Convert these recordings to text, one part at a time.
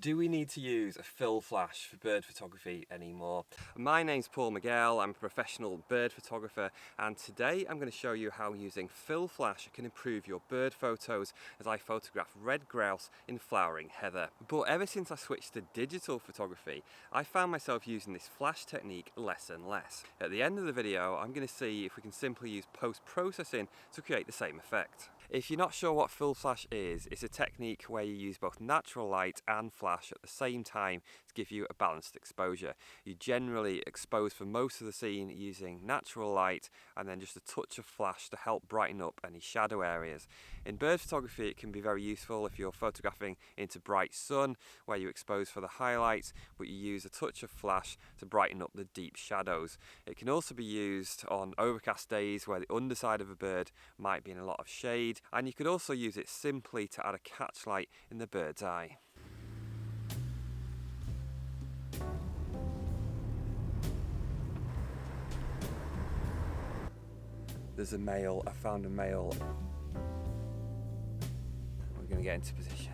Do we need to use a fill flash for bird photography anymore? My name's Paul Miguel, I'm a professional bird photographer, and today I'm going to show you how using fill flash can improve your bird photos as I photograph red grouse in flowering heather. But ever since I switched to digital photography, I found myself using this flash technique less and less. At the end of the video, I'm going to see if we can simply use post-processing to create the same effect. If you're not sure what fill flash is, it's a technique where you use both natural light and flash at the same time to give you a balanced exposure. You generally expose for most of the scene using natural light and then just a touch of flash to help brighten up any shadow areas. In bird photography, it can be very useful if you're photographing into bright sun, where you expose for the highlights, but you use a touch of flash to brighten up the deep shadows. It can also be used on overcast days where the underside of a bird might be in a lot of shade, and you could also use it simply to add a catch light in the bird's eye. There's a male, I found a male. We're going to get into position.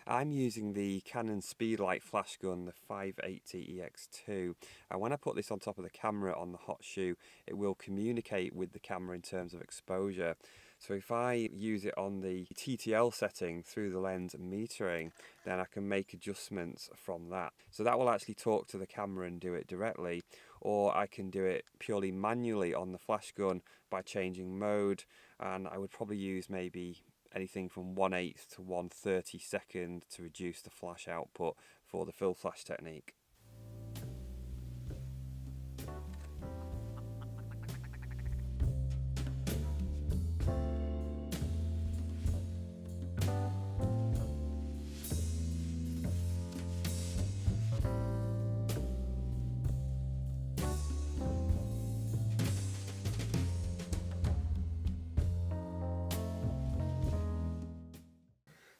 I'm using the Canon Speedlite flash gun, the 580 EX2, and when I put this on top of the camera on the hot shoe, it will communicate with the camera in terms of exposure. So if I use it on the TTL setting through the lens metering, then I can make adjustments from that. So that will actually talk to the camera and do it directly, or I can do it purely manually on the flash gun by changing mode, and I would probably use maybe anything from 1/8 to 1/32 to reduce the flash output for the fill flash technique.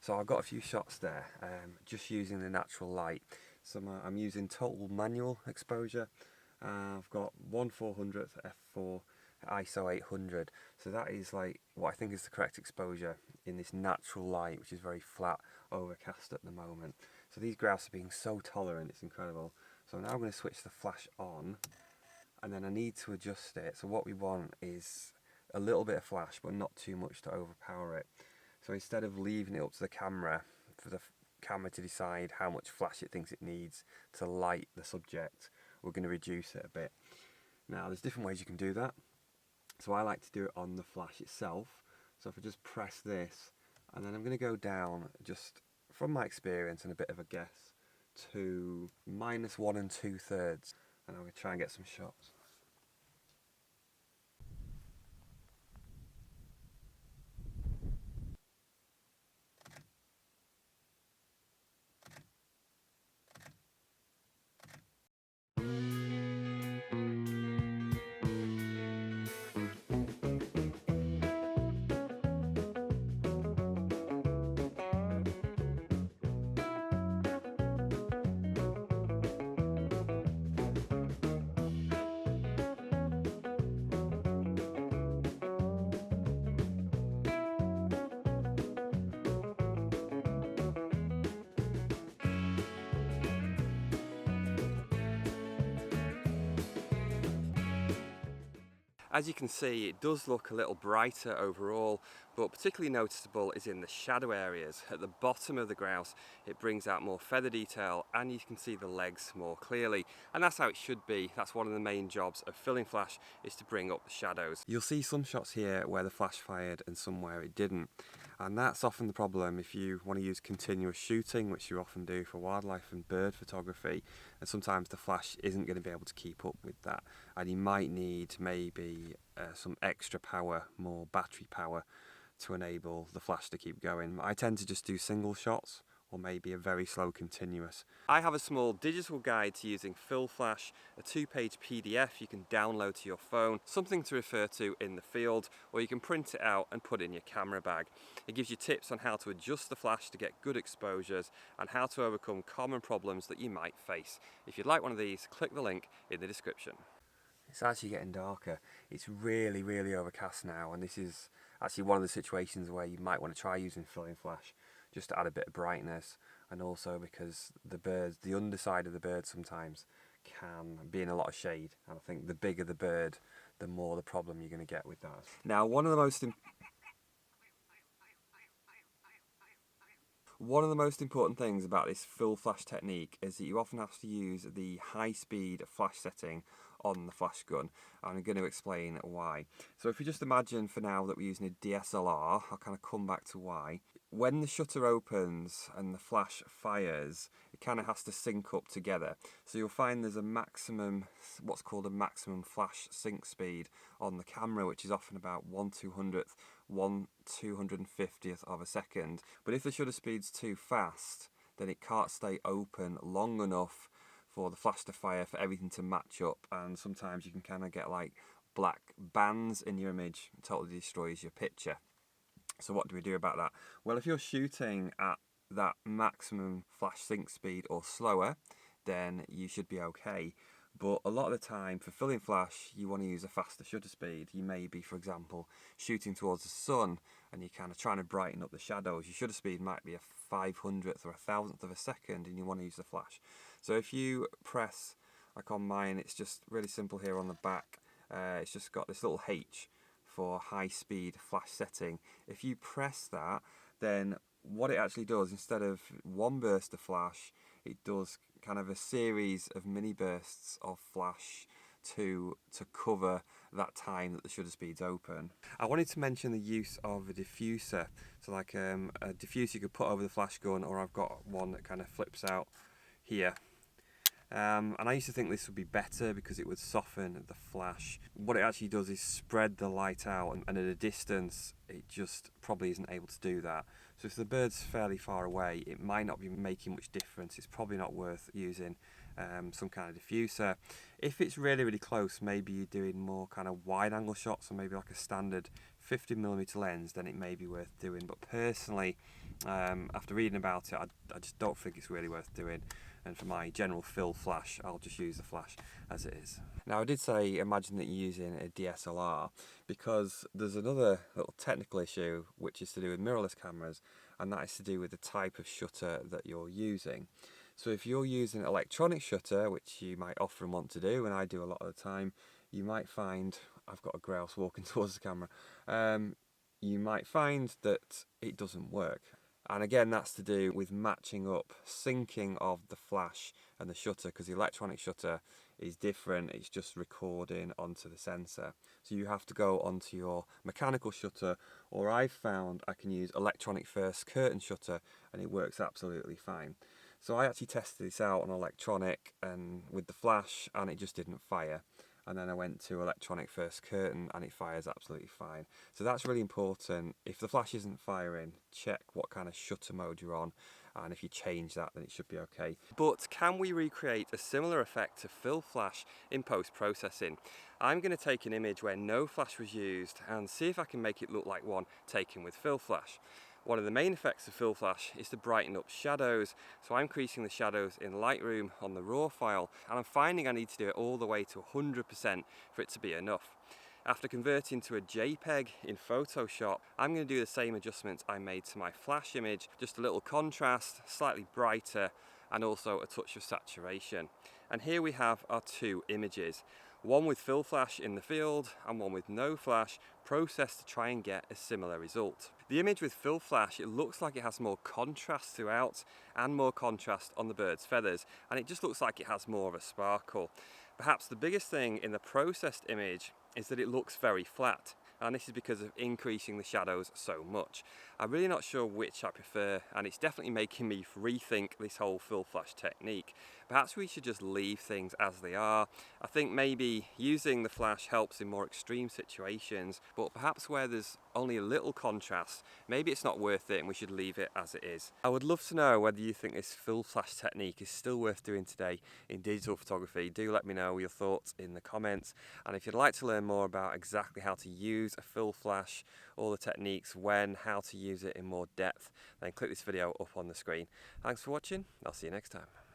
So I've got a few shots there, just using the natural light. So I'm using total manual exposure. I've got 1/400 f4 ISO 800. So that is like what I think is the correct exposure in this natural light, which is very flat, overcast at the moment. So these grouse are being so tolerant, it's incredible. So now I'm going to switch the flash on, and then I need to adjust it. So what we want is a little bit of flash, but not too much to overpower it. So instead of leaving it up to the camera, for the camera to decide how much flash it thinks it needs to light the subject, we're going to reduce it a bit. Now there's different ways you can do that. So I like to do it on the flash itself. So if I just press this, and then I'm going to go down, just from my experience and a bit of a guess, to -1 2/3, and I'm going to try and get some shots. As you can see, it does look a little brighter overall, but particularly noticeable is in the shadow areas. At the bottom of the grouse, it brings out more feather detail and you can see the legs more clearly, and that's how it should be. That's one of the main jobs of filling flash, is to bring up the shadows. You'll see some shots here where the flash fired and some where it didn't, and that's often the problem if you want to use continuous shooting, which you often do for wildlife and bird photography, and sometimes the flash isn't going to be able to keep up with that, and you might need maybe some extra power, more battery power, to enable the flash to keep going. I tend to just do single shots, or maybe a very slow continuous. I have a small digital guide to using fill flash, a 2-page PDF you can download to your phone, something to refer to in the field, or you can print it out and put in your camera bag. It gives you tips on how to adjust the flash to get good exposures and how to overcome common problems that you might face. If you'd like one of these, click the link in the description. It's actually getting darker. It's really, really overcast now, and this is actually one of the situations where you might want to try using filling flash, just to add a bit of brightness, and also because the birds, the underside of the bird sometimes can be in a lot of shade, and I think the bigger the bird, the more the problem you're going to get with that. Now, one of the most important things about this fill flash technique is that you often have to use the high speed flash setting on the flash gun, and I'm going to explain why. So if you just imagine for now that we're using a DSLR, I'll kind of come back to why. When the shutter opens and the flash fires, it kind of has to sync up together. So you'll find there's a maximum, what's called a maximum flash sync speed on the camera, which is often about 1/200th, 1/250th of a second. But if the shutter speed's too fast, then it can't stay open long enough for the flash to fire, for everything to match up, and sometimes you can kind of get like black bands in your image. It totally destroys your picture. So what do we do about that? Well, if you're shooting at that maximum flash sync speed or slower, then you should be okay. But a lot of the time for filling flash, you want to use a faster shutter speed. You may be, for example, shooting towards the sun and you're kind of trying to brighten up the shadows. Your shutter speed might be a 500th or a 1000th of a second, and you want to use the flash. So if you press, like on mine, it's just really simple here on the back. It's just got this little H for high speed flash setting. If you press that, then what it actually does, instead of one burst of flash, it does kind of a series of mini bursts of flash to cover that time that the shutter speed's open. I wanted to mention the use of a diffuser. So like a diffuser you could put over the flash gun, or I've got one that kind of flips out here. And I used to think this would be better because it would soften the flash. What it actually does is spread the light out, and at a distance it just probably isn't able to do that. So if the bird's fairly far away, it might not be making much difference. It's probably not worth using some kind of diffuser. If it's really, really close, maybe you're doing more kind of wide angle shots, or maybe like a standard 50mm lens, then it may be worth doing. But personally, after reading about it, I just don't think it's really worth doing. And for my general fill flash, I'll just use the flash as it is. Now, I did say imagine that you're using a DSLR, because there's another little technical issue which is to do with mirrorless cameras, and that is to do with the type of shutter that you're using. So if you're using an electronic shutter, which you might often want to do, and I do a lot of the time, you might find, I've got a grouse walking towards the camera, you might find that it doesn't work. And again, that's to do with matching up, syncing of the flash and the shutter, because the electronic shutter is different. It's just recording onto the sensor. So you have to go onto your mechanical shutter, or I've found I can use electronic first curtain shutter and it works absolutely fine. So I actually tested this out on electronic and with the flash, and it just didn't fire. And then I went to electronic first curtain and it fires absolutely fine. So that's really important. If the flash isn't firing, check what kind of shutter mode you're on, and if you change that, then it should be okay. But can we recreate a similar effect to fill flash in post-processing? I'm going to take an image where no flash was used and see if I can make it look like one taken with fill flash. One of the main effects of fill flash is to brighten up shadows, so I'm increasing the shadows in Lightroom on the raw file, and I'm finding I need to do it all the way to 100% for it to be enough. After converting to a JPEG in Photoshop, I'm going to do the same adjustments I made to my flash image, just a little contrast, slightly brighter, and also a touch of saturation. And here we have our two images. one with fill flash in the field and one with no flash, processed to try and get a similar result. The image with fill flash, it looks like it has more contrast throughout and more contrast on the bird's feathers, and it just looks like it has more of a sparkle. Perhaps the biggest thing in the processed image is that it looks very flat, and this is because of increasing the shadows so much. I'm really not sure which I prefer, and it's definitely making me rethink this whole fill flash technique. Perhaps we should just leave things as they are. I think maybe using the flash helps in more extreme situations, but perhaps where there's only a little contrast, maybe it's not worth it and we should leave it as it is. I would love to know whether you think this fill flash technique is still worth doing today in digital photography. Do let me know your thoughts in the comments, and if you'd like to learn more about exactly how to use a fill flash, all the techniques, when, how to use it in more depth, then click this video up on the screen. Thanks for watching, I'll see you next time.